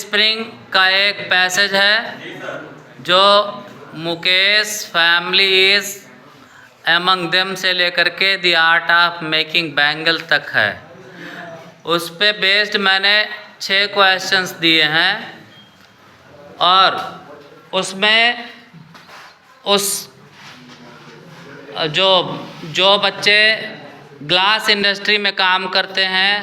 Spring का एक passage है जो Mukesh family is among them से लेकर के the art of making bangle तक है। उस पे बेस्ड मैंने 6 क्वेश्चंस दिए हैं और उसमें उस जो बच्चे ग्लास इंडस्ट्री में काम करते हैं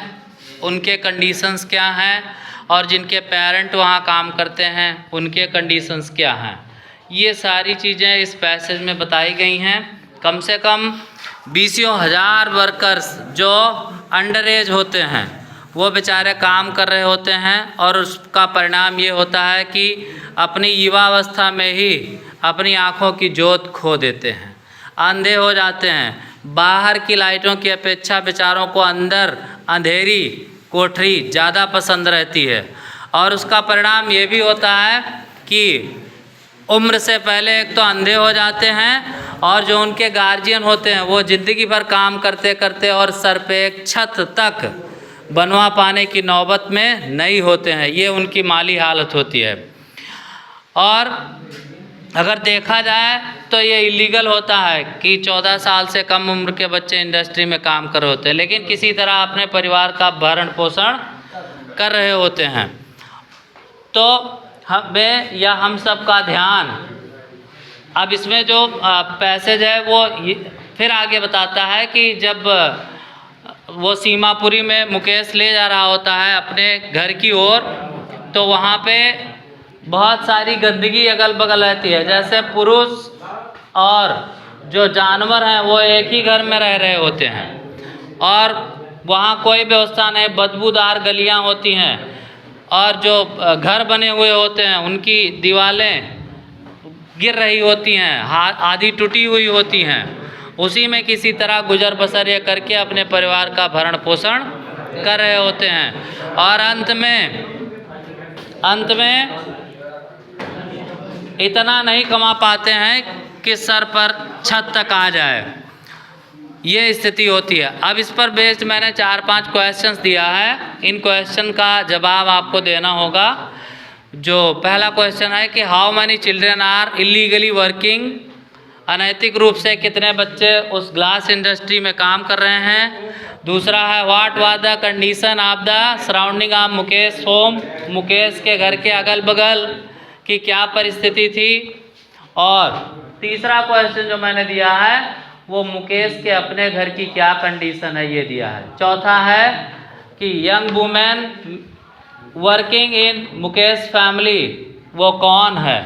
उनके कंडीशंस क्या हैं और जिनके पेरेंट वहाँ काम करते हैं उनके कंडीशंस क्या हैं, ये सारी चीज़ें इस पैसेज में बताई गई हैं। कम से कम 20,000 वर्कर्स जो अंडर एज होते हैं वो बेचारे काम कर रहे होते हैं और उसका परिणाम ये होता है कि अपनी युवावस्था में ही अपनी आँखों की जोत खो देते हैं, अंधे हो जाते हैं। बाहर की लाइटों की अपेक्षा बेचारों को अंदर अंधेरी कोठरी ज़्यादा पसंद रहती है और उसका परिणाम ये भी होता है कि उम्र से पहले एक तो अंधे हो जाते हैं और जो उनके गार्जियन होते हैं वो ज़िंदगी भर काम करते करते और सर पे एक छत तक बनवा पाने की नौबत में नहीं होते हैं। ये उनकी माली हालत होती है। और अगर देखा जाए तो ये इलीगल होता है कि 14 साल से कम उम्र के बच्चे इंडस्ट्री में काम कर रहे होते हैं, लेकिन किसी तरह अपने परिवार का भरण पोषण कर रहे होते हैं। तो हमें या हम सब का ध्यान अब इसमें जो पैसेज है वो फिर आगे बताता है कि जब वो सीमापुरी में मुकेश ले जा रहा होता है अपने घर की ओर, तो वहाँ पे बहुत सारी गंदगी अगल बगल रहती है। जैसे पुरुष और जो जानवर हैं वो एक ही घर में रह रहे होते हैं और वहाँ कोई व्यवस्था नहीं, बदबूदार गलियाँ होती हैं और जो घर बने हुए होते हैं उनकी दीवारें गिर रही होती हैं, आधी टूटी हुई होती हैं। उसी में किसी तरह गुजर बसर ये करके अपने परिवार का भरण पोषण कर रहे होते हैं और अंत में इतना नहीं कमा पाते हैं कि सर पर छत तक आ जाए, ये स्थिति होती है। अब इस पर बेस्ड मैंने 4-5 क्वेश्चंस दिया है। इन क्वेश्चन का जवाब आपको देना होगा। जो पहला क्वेश्चन है कि how many children are illegally working, अनैतिक रूप से कितने बच्चे उस ग्लास इंडस्ट्री में काम कर रहे हैं। दूसरा है what was the condition of the surrounding of Mukesh home, Mukesh के घर के अगल बगल की क्या परिस्थिति थी। और तीसरा क्वेश्चन जो मैंने दिया है वो मुकेश के अपने घर की क्या कंडीशन है, ये दिया है। चौथा है कि young women working in Mukesh family वो कौन है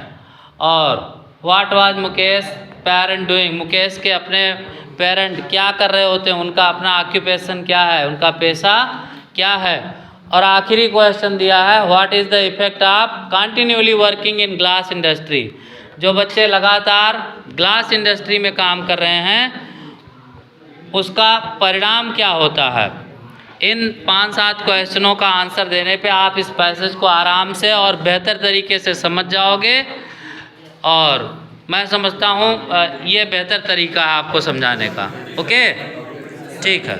और what was Mukesh parent doing, Mukesh के अपने पेरेंट क्या कर रहे होते हैं, उनका अपना ऑक्यूपेशन क्या है, उनका पेशा क्या है। और आखिरी क्वेश्चन दिया है what is the effect of continually working in glass industry, जो बच्चे लगातार ग्लास इंडस्ट्री में काम कर रहे हैं उसका परिणाम क्या होता है। इन 5-7 क्वेश्चनों का आंसर देने पे आप इस पैसेज को आराम से और बेहतर तरीके से समझ जाओगे और मैं समझता हूँ ये बेहतर तरीका है आपको समझाने का। ओके, ठीक है।